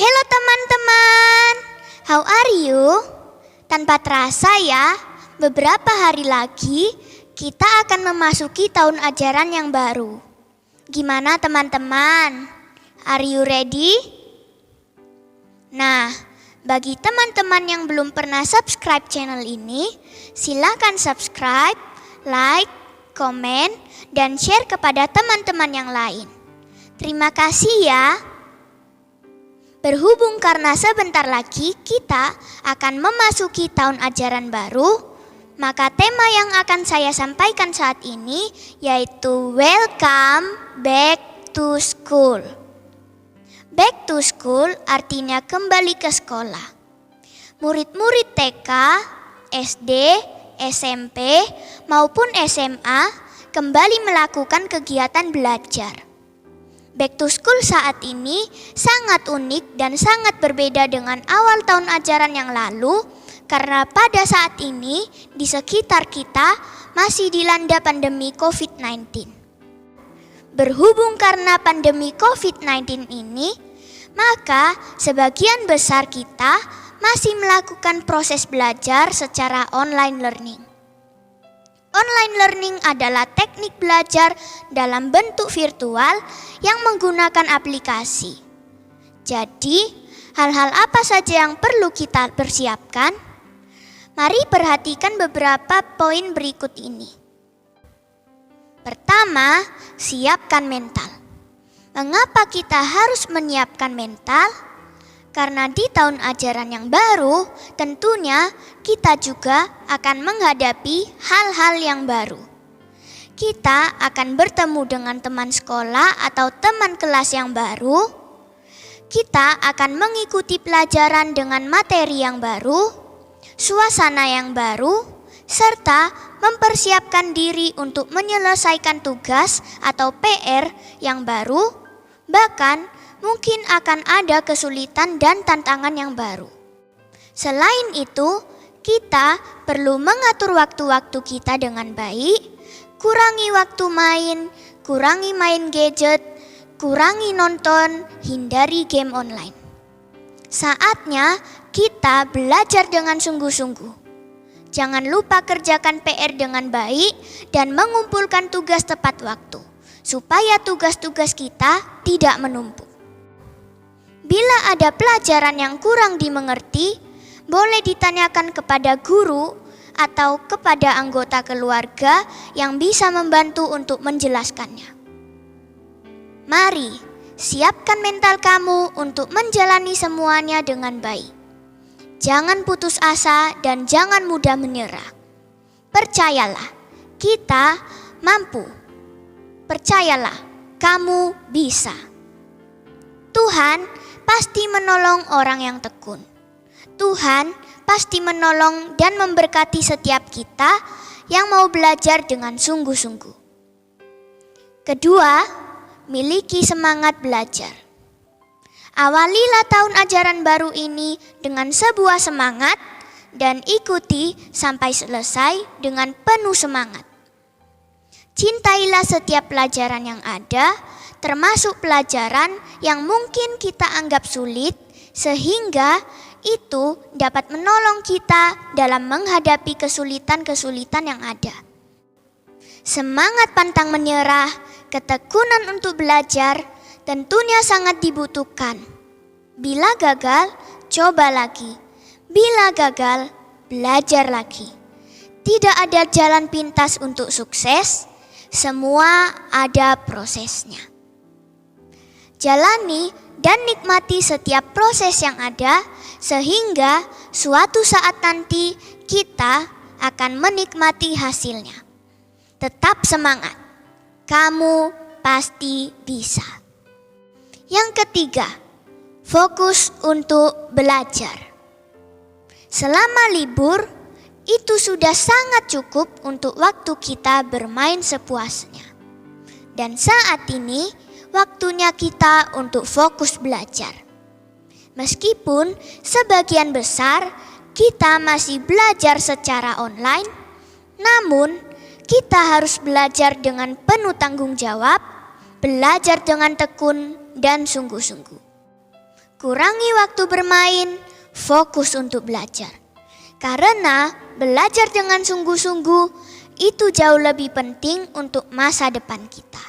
Halo teman-teman, how are you? Tanpa terasa ya, beberapa hari lagi kita akan memasuki tahun ajaran yang baru. Gimana teman-teman? Are you ready? Nah, bagi teman-teman yang belum pernah subscribe channel ini, silakan subscribe, like, komen, dan share kepada teman-teman yang lain. Terima kasih ya. Berhubung karena sebentar lagi kita akan memasuki tahun ajaran baru, maka tema yang akan saya sampaikan saat ini yaitu Welcome Back to School. Back to School artinya kembali ke sekolah. Murid-murid TK, SD, SMP maupun SMA kembali melakukan kegiatan belajar. Back to School saat ini sangat unik dan sangat berbeda dengan awal tahun ajaran yang lalu karena pada saat ini di sekitar kita masih dilanda pandemi COVID-19. Berhubung karena pandemi COVID-19 ini, maka sebagian besar kita masih melakukan proses belajar secara online learning. Online learning adalah teknik belajar dalam bentuk virtual yang menggunakan aplikasi. Jadi, hal-hal apa saja yang perlu kita persiapkan? Mari perhatikan beberapa poin berikut ini. Pertama, siapkan mental. Mengapa kita harus menyiapkan mental? Karena di tahun ajaran yang baru, tentunya kita juga akan menghadapi hal-hal yang baru. Kita akan bertemu dengan teman sekolah atau teman kelas yang baru. Kita akan mengikuti pelajaran dengan materi yang baru, suasana yang baru, serta mempersiapkan diri untuk menyelesaikan tugas atau PR yang baru, bahkan mungkin akan ada kesulitan dan tantangan yang baru. Selain itu, kita perlu mengatur waktu-waktu kita dengan baik, kurangi waktu main, kurangi main gadget, kurangi nonton, hindari game online. Saatnya kita belajar dengan sungguh-sungguh. Jangan lupa kerjakan PR dengan baik dan mengumpulkan tugas tepat waktu, supaya tugas-tugas kita tidak menumpuk. Bila ada pelajaran yang kurang dimengerti, boleh ditanyakan kepada guru atau kepada anggota keluarga yang bisa membantu untuk menjelaskannya. Mari, siapkan mental kamu untuk menjalani semuanya dengan baik. Jangan putus asa dan jangan mudah menyerah. Percayalah, kita mampu. Percayalah, kamu bisa. Tuhan pasti menolong orang yang tekun. Tuhan pasti menolong dan memberkati setiap kita yang mau belajar dengan sungguh-sungguh. Kedua, miliki semangat belajar. Awalilah tahun ajaran baru ini dengan sebuah semangat dan ikuti sampai selesai dengan penuh semangat. Cintailah setiap pelajaran yang ada, termasuk pelajaran yang mungkin kita anggap sulit, sehingga itu dapat menolong kita dalam menghadapi kesulitan-kesulitan yang ada. Semangat pantang menyerah, ketekunan untuk belajar tentunya sangat dibutuhkan. Bila gagal, coba lagi. Bila gagal, belajar lagi. Tidak ada jalan pintas untuk sukses, semua ada prosesnya. Jalani dan nikmati setiap proses yang ada sehingga suatu saat nanti kita akan menikmati hasilnya. Tetap semangat, kamu pasti bisa. Yang ketiga, fokus untuk belajar. Selama libur, itu sudah sangat cukup untuk waktu kita bermain sepuasnya. Dan saat ini, waktunya kita untuk fokus belajar. Meskipun sebagian besar kita masih belajar secara online, namun kita harus belajar dengan penuh tanggung jawab, belajar dengan tekun dan sungguh-sungguh. Kurangi waktu bermain, fokus untuk belajar. Karena belajar dengan sungguh-sungguh itu jauh lebih penting untuk masa depan kita.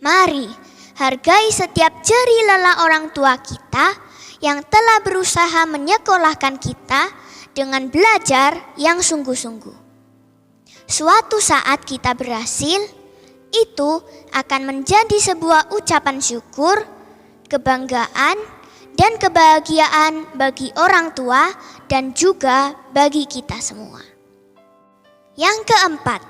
Mari hargai setiap jerih lelah orang tua kita yang telah berusaha menyekolahkan kita dengan belajar yang sungguh-sungguh. Suatu saat kita berhasil, itu akan menjadi sebuah ucapan syukur, kebanggaan, dan kebahagiaan bagi orang tua dan juga bagi kita semua. Yang keempat,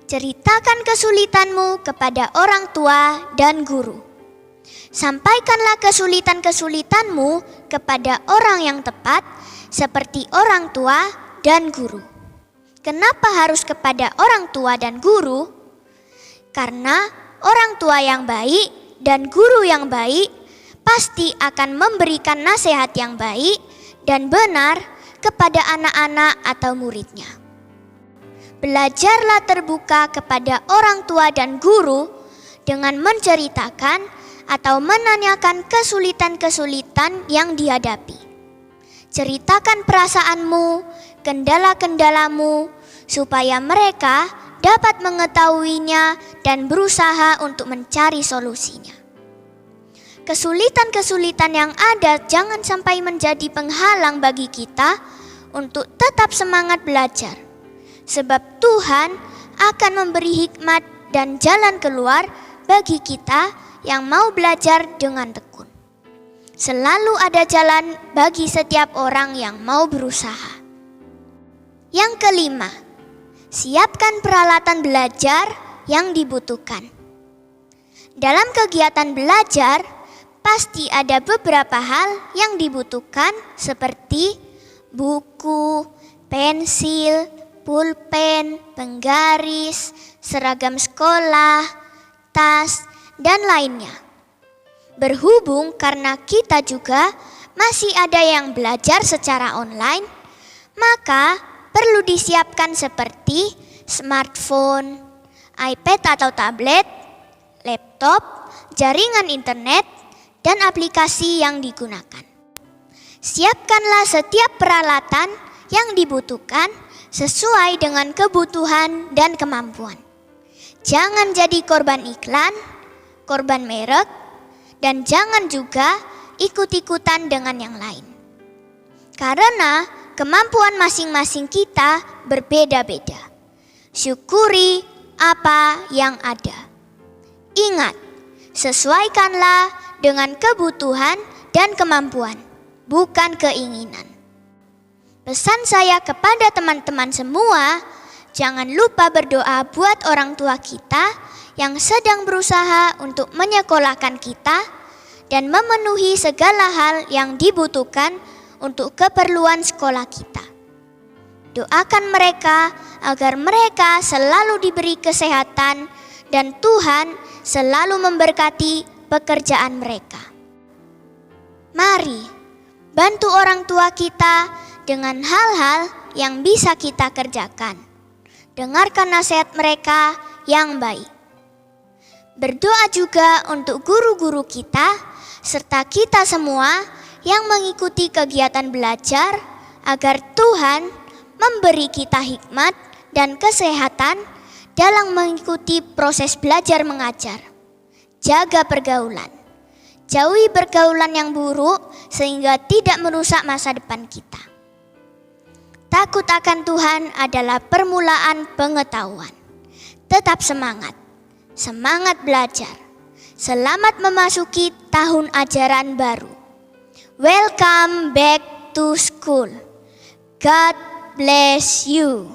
ceritakan kesulitanmu kepada orang tua dan guru. Sampaikanlah kesulitan-kesulitanmu kepada orang yang tepat seperti orang tua dan guru. Kenapa harus kepada orang tua dan guru? Karena orang tua yang baik dan guru yang baik pasti akan memberikan nasihat yang baik dan benar kepada anak-anak atau muridnya. Belajarlah terbuka kepada orang tua dan guru dengan menceritakan atau menanyakan kesulitan-kesulitan yang dihadapi. Ceritakan perasaanmu, kendala-kendalamu, supaya mereka dapat mengetahuinya dan berusaha untuk mencari solusinya. Kesulitan-kesulitan yang ada jangan sampai menjadi penghalang bagi kita untuk tetap semangat belajar. Sebab Tuhan akan memberi hikmat dan jalan keluar bagi kita yang mau belajar dengan tekun. Selalu ada jalan bagi setiap orang yang mau berusaha. Yang kelima, siapkan peralatan belajar yang dibutuhkan. Dalam kegiatan belajar, pasti ada beberapa hal yang dibutuhkan seperti buku, pensil, pulpen, penggaris, seragam sekolah, tas, dan lainnya. Berhubung karena kita juga masih ada yang belajar secara online, maka perlu disiapkan seperti smartphone, iPad atau tablet, laptop, jaringan internet, dan aplikasi yang digunakan. Siapkanlah setiap peralatan yang dibutuhkan sesuai dengan kebutuhan dan kemampuan. Jangan jadi korban iklan, korban merek, dan jangan juga ikut-ikutan dengan yang lain. Karena kemampuan masing-masing kita berbeda-beda. Syukuri apa yang ada. Ingat, sesuaikanlah dengan kebutuhan dan kemampuan, bukan keinginan. Pesan saya kepada teman-teman semua, jangan lupa berdoa buat orang tua kita yang sedang berusaha untuk menyekolahkan kita dan memenuhi segala hal yang dibutuhkan untuk keperluan sekolah kita. Doakan mereka agar mereka selalu diberi kesehatan dan Tuhan selalu memberkati pekerjaan mereka. Mari bantu orang tua kita dengan hal-hal yang bisa kita kerjakan. Dengarkan nasihat mereka yang baik. Berdoa juga untuk guru-guru kita serta kita semua yang mengikuti kegiatan belajar agar Tuhan memberi kita hikmat dan kesehatan dalam mengikuti proses belajar mengajar. Jaga pergaulan. Jauhi pergaulan yang buruk sehingga tidak merusak masa depan kita. Takut akan Tuhan adalah permulaan pengetahuan. Tetap semangat. Semangat belajar. Selamat memasuki tahun ajaran baru. Welcome back to school. God bless you.